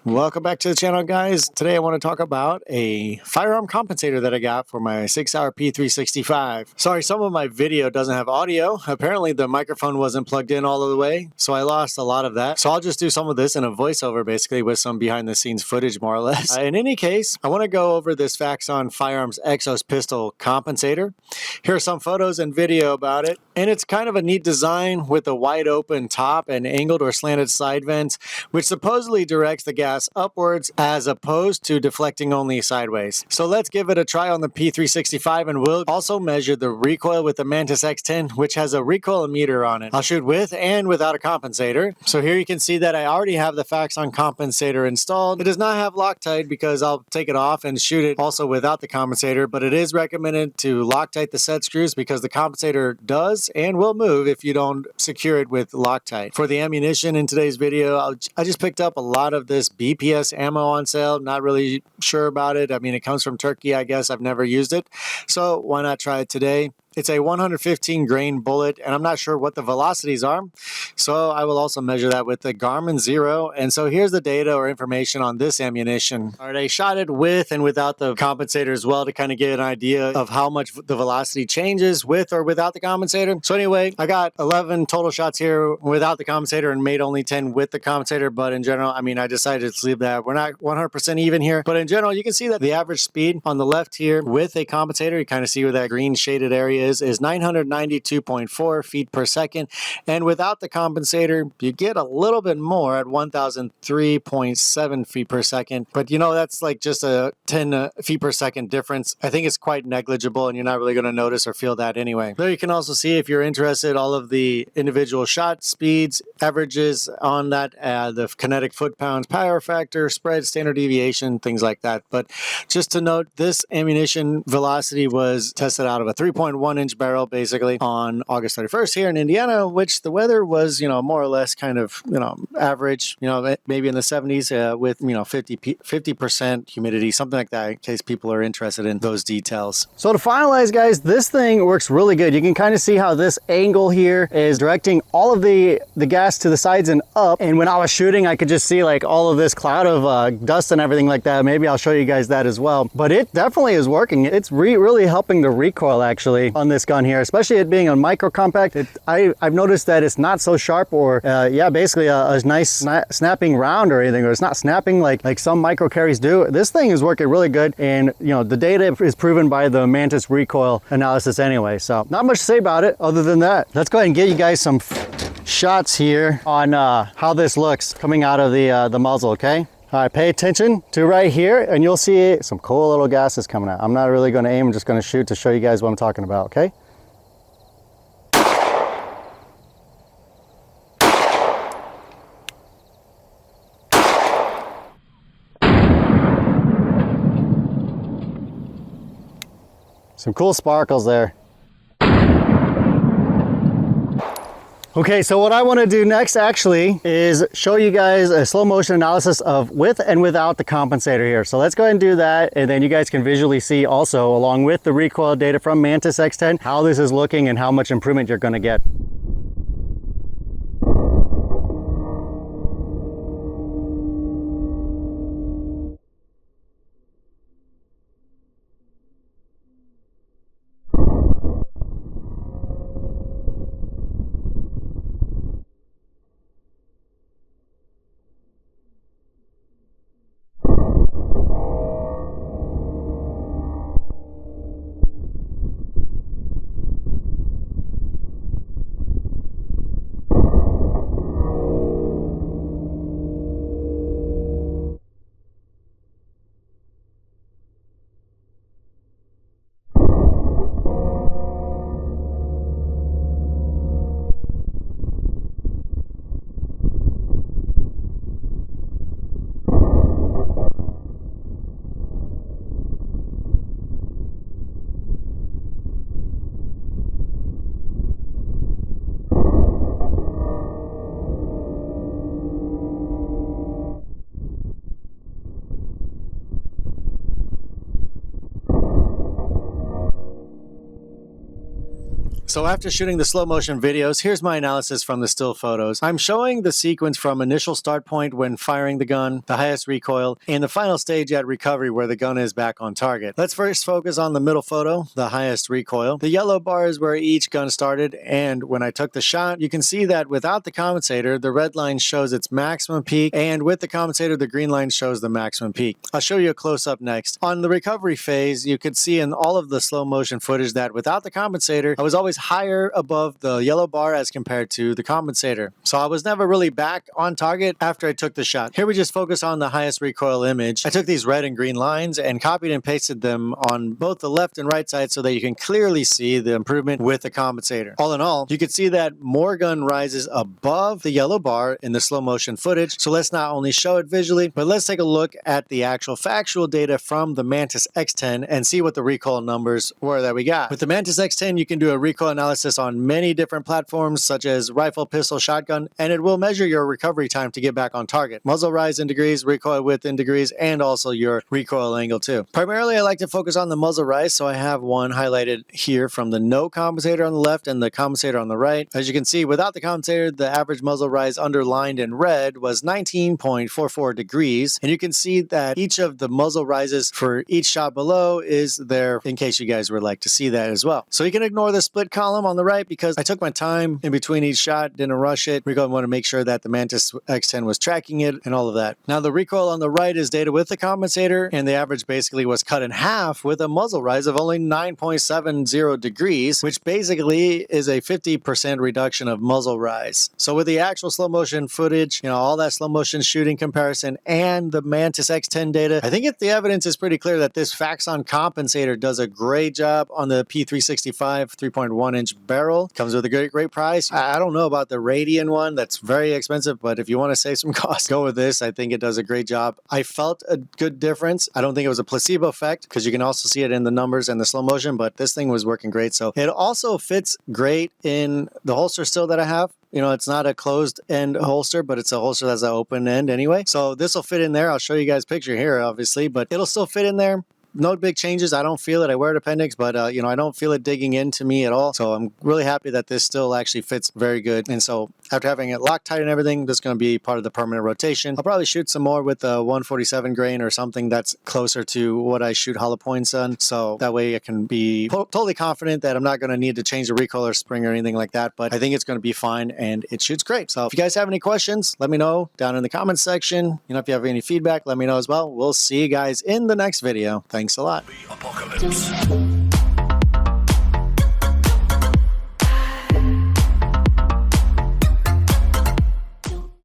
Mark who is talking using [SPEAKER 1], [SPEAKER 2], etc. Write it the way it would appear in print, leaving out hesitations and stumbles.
[SPEAKER 1] Welcome back to the channel, guys. Today I want to talk about a firearm compensator that I got for my Sig Sauer P365. Sorry, some of my video doesn't have audio. Apparently the microphone wasn't plugged in all of the way, so I lost a lot of that. So I'll just do some of this in a voiceover, basically, with some behind the scenes footage, more or less. In any case, I want to go over this Faxon Firearms Exos pistol compensator. Here are some photos and video about it. And it's kind of a neat design with a wide open top and angled or slanted side vents, which supposedly directs the gas upwards as opposed to deflecting only sideways. So let's give it a try on the P365, and we'll also measure the recoil with the Mantis X10, which has a recoil meter on it. I'll shoot with and without a compensator. So here you can see that I already have the Faxon Compensator installed. It does not have Loctite because I'll take it off and shoot it also without the compensator, but it is recommended to Loctite the set screws because the compensator does and will move if you don't secure it with Loctite. For the ammunition in today's video, I just picked up a lot of this BPS ammo on sale. Not really sure about it. I mean, it comes from Turkey, I guess. I've never used it, so why not try it today? It's a 115 grain bullet, and I'm not sure what the velocities are, so I will also measure that with the Garmin Xero. And so here's the data or information on this ammunition. All right, I shot it with and without the compensator as well to kind of get an idea of how much the velocity changes with or without the compensator. So anyway, I got 11 total shots here without the compensator and made only 10 with the compensator, but in general, I mean, I decided to leave that. We're not 100% even here, but in general, you can see that the average speed on the left here with a compensator, you kind of see where that green shaded area is 992.4 feet per second. And without the compensator, you get a little bit more at 1003.7 feet per second. But you know, that's like just a 10 feet per second difference. I think it's quite negligible and you're not really going to notice or feel that anyway. There you can also see, if you're interested, all of the individual shot speeds, averages on that, the kinetic foot-pounds, power factor, spread, standard deviation, things like that. But just to note, this ammunition velocity was tested out of a 3.1-inch barrel basically on August 31st here in Indiana, which the weather was, more or less kind of, average, maybe in the 70s with, 50% humidity, something like that, in case people are interested in those details. So to finalize, guys, this thing works really good. You can kind of see how this angle here is directing all of the gas to the sides and up. And when I was shooting, I could just see like all of this cloud of dust and everything like that. Maybe I'll show you guys that as well. But it definitely is working. It's really helping the recoil actually on this gun here, especially it being a micro compact. I've noticed that it's not so sharp or basically a nice snapping round or anything, or it's not snapping like some micro carries do. This thing is working really good, and the data is proven by the Mantis recoil analysis anyway, so not much to say about it other than that. Let's go ahead and get you guys some shots here on how this looks coming out of the muzzle. Okay, all right, pay attention to right here and you'll see some cool little gases coming out. I'm not really going to aim, I'm just going to shoot to show you guys what I'm talking about. Okay, some cool sparkles there. Okay, so what I want to do next actually is show you guys a slow motion analysis of with and without the compensator here. So let's go ahead and do that, and then you guys can visually see also, along with the recoil data from Mantis X10, how this is looking and how much improvement you're going to get. So after shooting the slow motion videos, here's my analysis from the still photos. I'm showing the sequence from initial start point when firing the gun, the highest recoil, and the final stage at recovery where the gun is back on target. Let's first focus on the middle photo, the highest recoil. The yellow bar is where each gun started, and when I took the shot, you can see that without the compensator, the red line shows its maximum peak, and with the compensator, the green line shows the maximum peak. I'll show you a close-up next. On the recovery phase, you could see in all of the slow motion footage that without the compensator, I was always higher above the yellow bar as compared to the compensator. So I was never really back on target after I took the shot. Here we just focus on the highest recoil image. I took these red and green lines and copied and pasted them on both the left and right side so that you can clearly see the improvement with the compensator. All in all, you can see that more gun rises above the yellow bar in the slow motion footage. So let's not only show it visually, but let's take a look at the actual factual data from the Mantis X10 and see what the recoil numbers were that we got. With the Mantis X10, you can do a recoil analysis on many different platforms such as rifle, pistol, shotgun, and it will measure your recovery time to get back on target. Muzzle rise in degrees, recoil width in degrees, and also your recoil angle too. Primarily, I like to focus on the muzzle rise, so I have one highlighted here from the no compensator on the left and the compensator on the right. As you can see, without the compensator, the average muzzle rise underlined in red was 19.44 degrees, and you can see that each of the muzzle rises for each shot below is there in case you guys would like to see that as well. So you can ignore the split column on the right because I took my time in between each shot, didn't rush it. We're going to want to make sure that the Mantis X10 was tracking it and all of that. Now the recoil on the right is data with the compensator, and the average basically was cut in half with a muzzle rise of only 9.70 degrees, which basically is a 50% reduction of muzzle rise. So with the actual slow motion footage, all that slow motion shooting comparison and the Mantis X10 data, I think the evidence is pretty clear that this Faxon Compensator does a great job on the P365 3.1 inch barrel. Comes with a great price. I don't know about the Radian one. That's very expensive, but if you want to save some cost, go with this. I think it does a great job. I felt a good difference. I don't think it was a placebo effect because you can also see it in the numbers and the slow motion, but this thing was working great. So it also fits great in the holster still that I have. It's not a closed end holster, but it's a holster that's an open end anyway. So this will fit in there. I'll show you guys a picture here, obviously, but it'll still fit in there. No big changes. I don't feel it. I wear an appendix, but I don't feel it digging into me at all. So I'm really happy that this still actually fits very good. And so after having it Loctite and everything, this is going to be part of the permanent rotation. I'll probably shoot some more with a 147 grain or something that's closer to what I shoot hollow points on. So that way I can be totally confident that I'm not going to need to change the recoil or spring or anything like that. But I think it's going to be fine and it shoots great. So if you guys have any questions, let me know down in the comments section. If you have any feedback, let me know as well. We'll see you guys in the next video. Thanks a lot.
[SPEAKER 2] The apocalypse.